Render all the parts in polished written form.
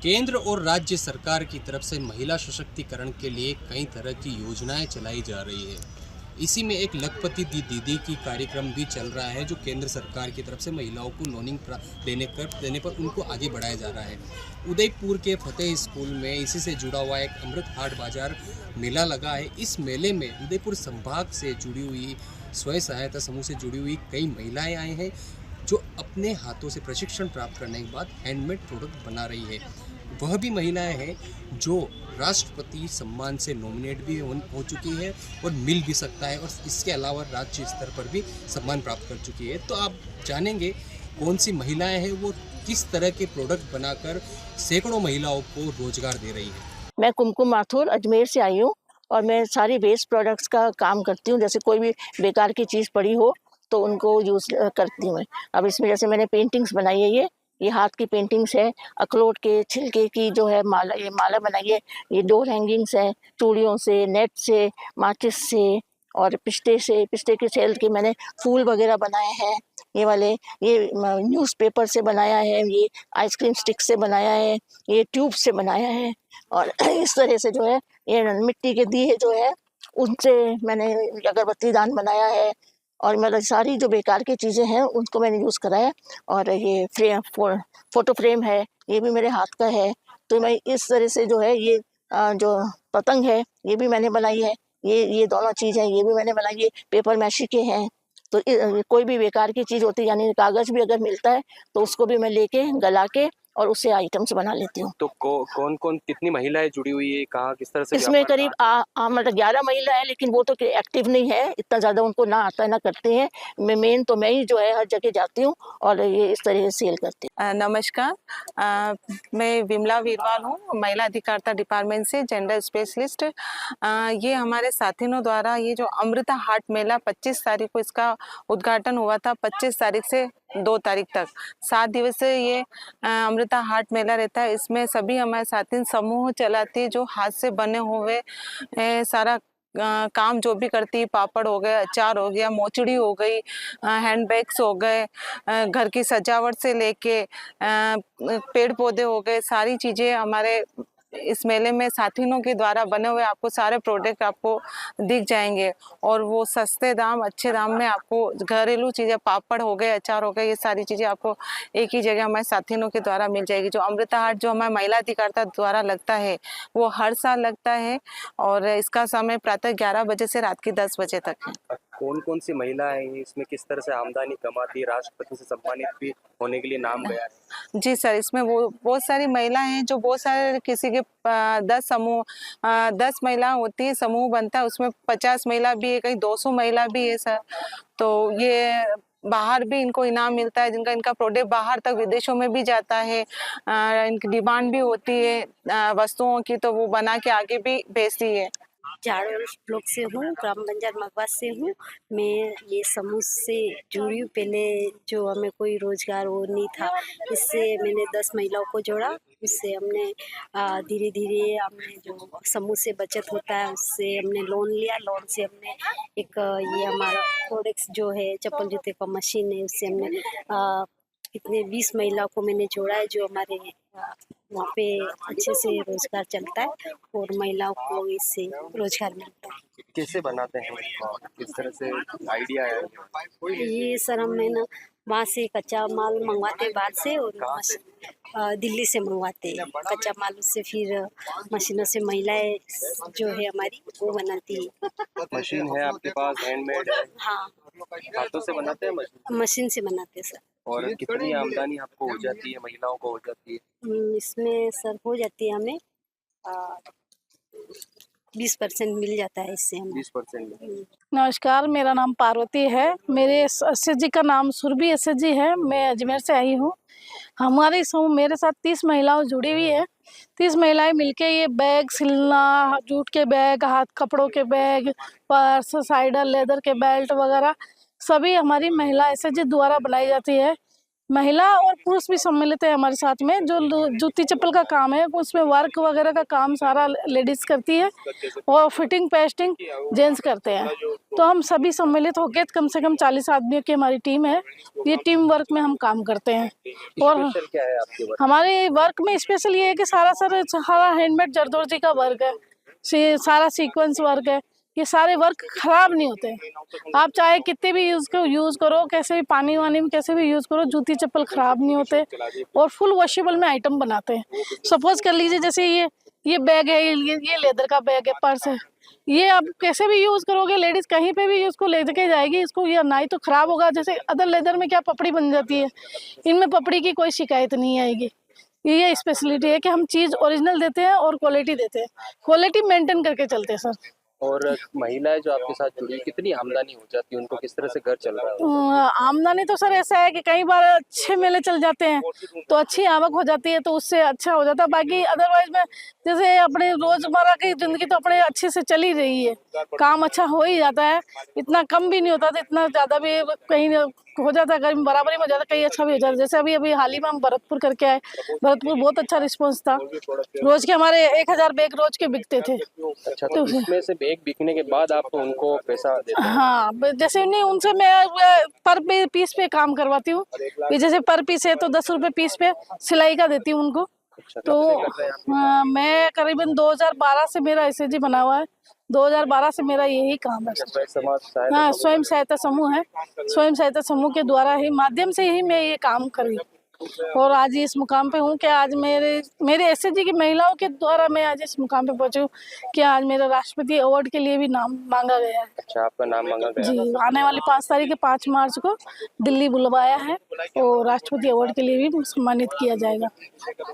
केंद्र और राज्य सरकार की तरफ से महिला सशक्तिकरण के लिए कई तरह की योजनाएं चलाई जा रही है। इसी में एक लखपति दीदी की कार्यक्रम भी चल रहा है, जो केंद्र सरकार की तरफ से महिलाओं को लोनिंग देने पर उनको आगे बढ़ाया जा रहा है। उदयपुर के फतेह स्कूल में इसी से जुड़ा हुआ एक अमृत हाट बाजार मेला लगा है। इस मेले में उदयपुर संभाग से जुड़ी हुई स्वयं सहायता समूह से जुड़ी हुई कई महिलाएं आए हैं, जो अपने हाथों से प्रशिक्षण प्राप्त करने के बाद हैंडमेड प्रोडक्ट बना रही है। वह भी महिलाएं हैं जो राष्ट्रपति सम्मान से नॉमिनेट भी हो चुकी है और मिल भी सकता है, और इसके अलावा राज्य स्तर पर भी सम्मान प्राप्त कर चुकी है। तो आप जानेंगे कौन सी महिलाएं हैं, वो किस तरह के प्रोडक्ट बनाकर सैकड़ों महिलाओं को रोजगार दे रही है। मैं कुमकुम माथुर अजमेर से आई हूँ और मैं सारी वेस्ट प्रोडक्ट्स का काम करती हूँ। जैसे कोई भी बेकार की चीज़ पड़ी हो तो उनको यूज़ करती हूँ मैं। अब इसमें जैसे मैंने पेंटिंग्स बनाई है, ये हाथ की पेंटिंग्स है। अखरोट के छिलके की जो है माला, ये माला बनाई है। ये डोर हैंगिंग्स है, चूड़ियों से, नेट से, माचिस से और पिस्ते के सेल के मैंने फूल वगैरह बनाए हैं। ये वाले ये न्यूज़पेपर से बनाया है, ये आइसक्रीम स्टिक से बनाया है, ये ट्यूब से बनाया है। और इस तरह से जो है ये मिट्टी के दिए जो है उनसे मैंने अगरबत्ती दान बनाया है। और मतलब सारी जो बेकार की चीज़ें हैं उनको मैंने यूज़ करा है। और ये फोटो फ्रेम है, ये भी मेरे हाथ का है। तो मैं इस तरह से जो है ये जो पतंग है ये भी मैंने बनाई है। ये दोनों चीज़ हैं, ये भी मैंने बनाई है, पेपर मैशी के हैं। तो कोई भी बेकार की चीज़ होती है, यानी कागज़ भी अगर मिलता है तो उसको भी मैं लेके गला के और उससे आइटम्स बना लेती हूँ। तो कौन कौन कितनी महिलाएं जुड़ी हुई है, कहाँ किस तरह से इसमें करीब मतलब 11 महिला है, लेकिन वो तो एक्टिव नहीं है, इतना ज़्यादा उनको ना आता है ना करते हैं। मेन तो मैं ही जो है हर जगह जाती हूँ और ये इस तरह से सेल करती हूँ। नमस्कार, मैं विमला वीरवाल हूँ, महिला अधिकारिता डिपार्टमेंट से जेंडर स्पेशलिस्ट। ये हमारे साथियों द्वारा ये जो अमृता हाट मेला 25 तारीख को इसका उद्घाटन हुआ था। 25 तारीख से 2 तारीख तक 7 दिवसीय ये अमृता हाट मेला रहता है। इसमें सभी हमारे साथी समूह चलाती है, जो हाथ से बने हुए सारा काम जो भी करती है, पापड़ हो गए, अचार हो गया, मोचड़ी हो गई, हैंडबैग्स हो गए, घर की सजावट से लेके पेड़ पौधे हो गए, सारी चीज़ें हमारे इस मेले में साथियों के द्वारा बने हुए आपको सारे प्रोडक्ट आपको दिख जाएंगे। और वो सस्ते दाम, अच्छे दाम में आपको घरेलू चीज़ें, पापड़ हो गए, अचार हो गए, ये सारी चीज़ें आपको एक ही जगह हमारे साथियों के द्वारा मिल जाएगी। जो अमृता हाट जो हमारे महिला अधिकारिता द्वारा लगता है वो हर साल लगता है, और इसका समय प्रातः 11 बजे से रात की 10 बजे तक है। कौन कौन सी महिलाएं हैं इसमें, किस तरह से आमदनी कमाती है, राष्ट्रपति से सम्मानित भी होने के लिए नाम गया है? जी सर, इसमें वो बहुत सारी महिलाएं हैं, जो बहुत सारे किसी के 10 महिला होती है, समूह बनता है, उसमें 50 महिला भी है, कहीं 200 महिला भी है सर। तो ये बाहर भी इनको इनाम मिलता है, जिनका इनका प्रोडक्ट बाहर तक विदेशों में भी जाता है। इनकी डिमांड भी होती है वस्तुओं की, तो वो बना के आगे भी भेजती है। झाड़ू ब्लॉक से हूँ, ग्राम बंजार मगवा से हूँ। मैं ये समूह से जुड़ी हूँ। पहले जो हमें कोई रोजगार वो नहीं था, इससे मैंने 10 महिलाओं को जोड़ा। उससे हमने धीरे धीरे हमने जो समूह से बचत होता है उससे हमने लोन लिया। लोन से हमने एक ये हमारा प्रोडक्ट्स जो है चप्पल जूते का मशीन है, उससे हमने कितने 20 महिलाओं को मैंने जोड़ा है, जो हमारे वहाँ पे अच्छे से रोजगार चलता है और महिलाओं को इससे रोजगार मिलता है। कैसे बनाते हैं, किस तरह से आइडिया है? ये सर हम है ना वहाँ से कच्चा माल मंगवाते हैं बाहर से, और दिल्ली से मंगवाते हैं कच्चा माल। उससे फिर मशीनों से महिलाएं जो है हमारी वो बनाती है। मशीन है आपके पास, हैंडमेड है? हाँ, हाथों से बनाते हैं मशीन से बनाते हैं सर। और कितनी आमदनी आपको हो जाती है, महिलाओं को हो जाती है? इसमें सर हो जाती है हमें 20% मिल जाता है इससे हमें। 20%? नमस्कार, मेरा नाम पार्वती है। मेरे एसएच जी का नाम सुरभि एसएच जी है। मैं अजमेर से आई हूँ। हमारे समूह मेरे साथ 30 महिलाएं जुड़ी हुई है। 30 महिलाएं मिलके ये बैग सिलना, जूट के बैग, हाथ कपड़ों के बैग, पर्स, साइडर, लेदर के बेल्ट वगैरह सभी हमारी महिला एसएच जी द्वारा बनाई जाती है। महिला और पुरुष भी सम्मिलित है हमारे साथ में। जो जूती चप्पल का काम है उसमें वर्क वगैरह का काम सारा लेडीज करती है और फिटिंग पेस्टिंग जेंट्स करते हैं। तो हम सभी सम्मिलित होकर कम से कम 40 आदमियों की हमारी टीम है। ये टीम वर्क में हम काम करते हैं। और स्पेशल क्या है आपके वर्क? हमारे वर्क में स्पेशल ये है कि सारा हैंडमेड जरदोजी का वर्क है, सारा सीक्वेंस वर्क है। ये सारे वर्क खराब नहीं होते। आप चाहे कितने भी यूज करो, कैसे भी पानी वानी में कैसे भी यूज करो, जूती चप्पल खराब नहीं होते और फुल वॉशेबल में आइटम बनाते हैं। सपोज कर लीजिए जैसे ये बैग है, ये लेदर का बैग है, पर्स है, ये आप कैसे भी यूज करोगे, लेडीज कहीं पे भी इसको ले के जाएगी, इसको ये ना ही तो खराब होगा। जैसे अदर लेदर में क्या पपड़ी बन जाती है, इनमें पपड़ी की कोई शिकायत नहीं आएगी। ये स्पेशलिटी है कि हम चीज ओरिजिनल देते हैं और क्वालिटी देते हैं, क्वालिटी मेंटेन करके चलते हैं सर। और महिलाएं जो आपके साथ जुड़ी, कितनी आमदनी हो जाती है उनको, किस तरह से घर चल रहा है? आमदनी तो सर ऐसा है कि कई बार अच्छे मेले चल जाते हैं तो अच्छी आवक हो जाती है, तो उससे अच्छा हो जाता है। बाकी अदरवाइज में जैसे अपने रोजमर्रा की जिंदगी तो अपने अच्छे से चल ही रही है, काम अच्छा हो ही जाता है। इतना कम भी नहीं होता था, इतना ज्यादा भी कहीं हो जाता है, कहीं बराबरी में हो जाता है, कहीं अच्छा भी हो जाता है। जैसे अभी हाल ही में हम भरतपुर करके आए, भरतपुर बहुत अच्छा रिस्पॉन्स था। रोज के हमारे 1000 बैग रोज के बिकते थे। अच्छा, तो इसमें से बैग बिकने के बाद आप उनको पैसा देते हैं? हाँ, जैसे नहीं उनसे मैं पर पीस पे काम करवाती हूँ। जैसे पर पीस है तो 10 रुपए पीस पे सिलाई का देती हूँ उनको। अच्छा, तो कब से कर रहे हैं आप? मैं करीबन 2012 से मेरा एसएचजी बना हुआ है। 2012 से मेरा यही काम है। स्वयं समाज सहायता हाँ, समूह? स्वयं सहायता समूह है। स्वयं सहायता समूह के द्वारा ही माध्यम से ही मैं ये काम कर रही हूँ और आज इस मुकाम पे हूँ कि आज मेरे एसएचजी की महिलाओं के द्वारा मैं आज इस मुकाम पे पहुंची हूँ कि आज मेरा राष्ट्रपति अवार्ड के लिए भी नाम मांगा गया है। अच्छा, आपका नाम मांगा गया? जी, आने वाली 5 तारीख 5 मार्च को दिल्ली बुलवाया है और राष्ट्रपति अवार्ड के लिए भी सम्मानित किया जाएगा।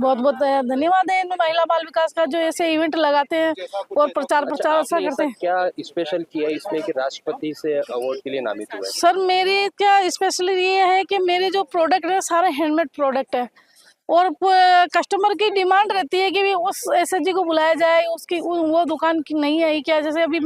बहुत बहुत धन्यवाद है इन महिला बाल विकास का जो ऐसे इवेंट लगाते हैं और प्रचार अच्छा आपने करते ऐसा हैं। क्या स्पेशल किया है इसमें कि राष्ट्रपति से अवार्ड के लिए नामित हुआ है? सर मेरे क्या स्पेशली ये है कि मेरे जो प्रोडक्ट है सारे हैंडमेड प्रोडक्ट है और कस्टमर की डिमांड रहती है कि भी उस एसएचजी को बुलाया जाए, उसकी वो दुकान की नहीं आई क्या। जैसे अभी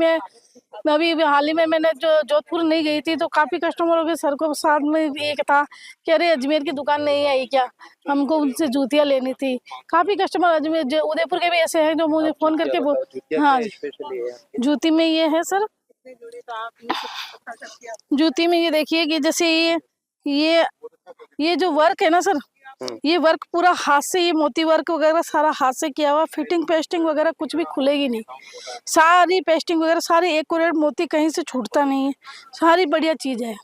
हाल ही में मैंने जो जोधपुर नहीं गई थी तो काफ़ी कस्टमरों के सर को साथ में एक था कि अरे अजमेर की दुकान नहीं आई क्या, हमको उनसे जूतियाँ लेनी थी। काफ़ी कस्टमर अजमेर उदयपुर के भी ऐसे हैं जो मुझे फ़ोन करके हाँ जूती में ये है सर, जूती में ये देखिए कि जैसे ये जो वर्क है ना सर, ये वर्क पूरा हाथ से, ये मोती वर्क वगैरह सारा हाथ से किया हुआ। फिटिंग पेस्टिंग वगैरह कुछ भी खुलेगी नहीं, सारी पेस्टिंग वगैरह सारी एक्यूरेट, मोती कहीं से छूटता नहीं है, सारी बढ़िया चीज़ है।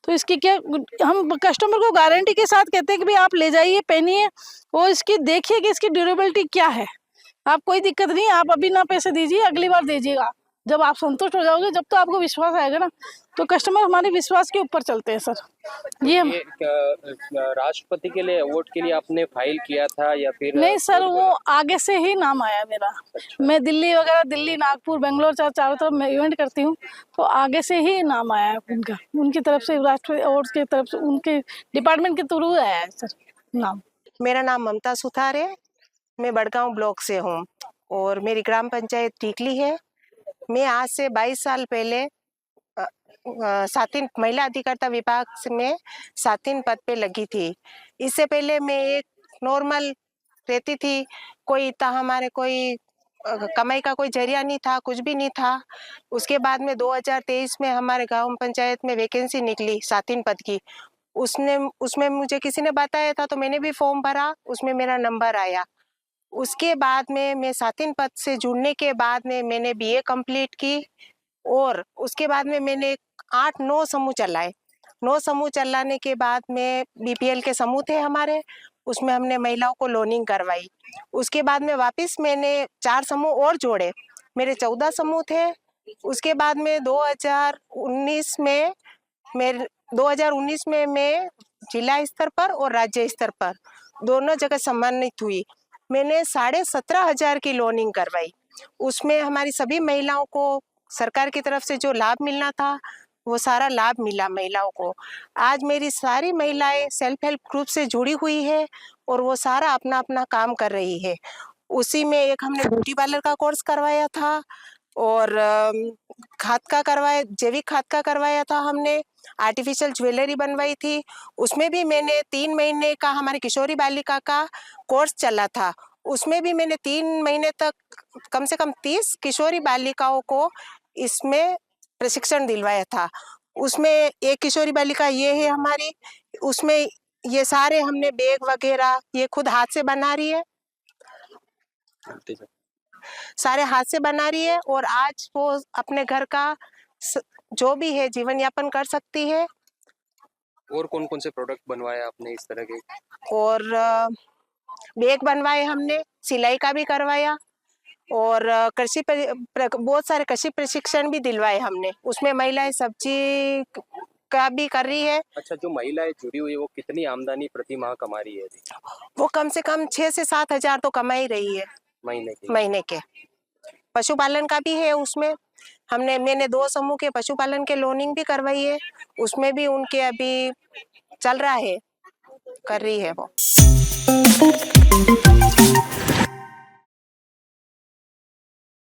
तो इसकी क्या हम कस्टमर को गारंटी के साथ कहते हैं कि भाई आप ले जाइए, पहनिए और इसकी देखिए कि इसकी ड्यूरेबिलिटी क्या है। आप कोई दिक्कत नहीं, आप अभी ना पैसे दीजिए, अगली बार दीजिएगा। जब आप संतुष्ट हो जाओगे, जब तो आपको विश्वास आएगा ना, तो कस्टमर हमारे विश्वास के ऊपर चलते हैं सर। ये राष्ट्रपति के लिए अवार्ड के लिए आपने फाइल किया था या फिर? नहीं सर, वो आगे से ही नाम आया मेरा। अच्छा। मैं दिल्ली, नागपुर, बेंगलोर चारों तरफ मैं इवेंट करती हूँ, तो आगे से ही नाम आया है उनका, उनकी तरफ से राष्ट्रपति अवार्ड की तरफ से, उनके डिपार्टमेंट के थ्रू आया है सर नाम। मेरा नाम ममता सुथार है, मैं बड़गांव ब्लॉक से हूँ और मेरी ग्राम पंचायत टीकली है। मैं आज से 22 साल पहले साथिन महिला अधिकारिता विभाग में साथिन पद पे लगी थी। इससे पहले मैं एक नॉर्मल रहती थी, कोई इतना हमारे कोई कमाई का कोई जरिया नहीं था, कुछ भी नहीं था। उसके बाद में 2023 में हमारे गांव पंचायत में वैकेंसी निकली साथिन पद की। उसमें मुझे किसी ने बताया था तो मैंने भी फॉर्म भरा, उसमें मेरा नंबर आया। उसके बाद में मैं साथिन पद से जुड़ने के बाद में मैंने बीए कंप्लीट की और उसके बाद में मैंने 8-9 समूह चलाए। 9 समूह चलाने के बाद में बीपीएल के समूह थे हमारे, उसमें हमने महिलाओं को लोनिंग करवाई। उसके बाद में वापस मैंने 4 समूह और जोड़े, मेरे 14 समूह थे। उसके बाद में 2019 में मैं जिला स्तर पर और राज्य स्तर पर दोनों जगह सम्मानित हुई। मैंने 17,500 की लोनिंग करवाई। उसमें हमारी सभी महिलाओं को सरकार की तरफ से जो लाभ मिलना था वो सारा लाभ मिला महिलाओं को। आज मेरी सारी महिलाएं सेल्फ हेल्प ग्रुप से जुड़ी हुई है और वो सारा अपना अपना काम कर रही है। उसी में एक हमने ब्यूटी पार्लर का कोर्स करवाया था और जैविक खाद का करवाया था हमने। आर्टिफिशियल ज्वेलरी बनवाई थी। उसमें भी मैंने 3 महीने का हमारी किशोरी बालिका का कोर्स चला था। उसमें भी मैंने 3 महीने तक कम से कम 30 किशोरी बालिकाओं को इसमें प्रशिक्षण दिलवाया था। उसमें एक किशोरी बालिका ये है हमारी, उसमें ये सारे हमने बैग वगैरह ये खुद हाथ से बना रही है, सारे हाथ से बना रही है और आज वो अपने घर का जो भी है जीवन यापन कर सकती है। और कौन कौन से प्रोडक्ट बनवाए आपने इस तरह के? और बैग बनवाए हमने, सिलाई का भी करवाया और बहुत सारे कृषि प्रशिक्षण भी दिलवाए हमने। उसमें महिलाएं सब्जी का भी कर रही है। अच्छा, जो महिलाएं जुड़ी हुई है वो कितनी आमदनी प्रति माह कमा रही है अभी? वो कम से कम 6 से 7 हजार तो कमा ही रही है महीने के। पशुपालन का भी है उसमें। मैंने 2 समूह के पशुपालन के लोनिंग भी करवाई है, उसमें भी उनके अभी चल रहा है, कर रही है वो।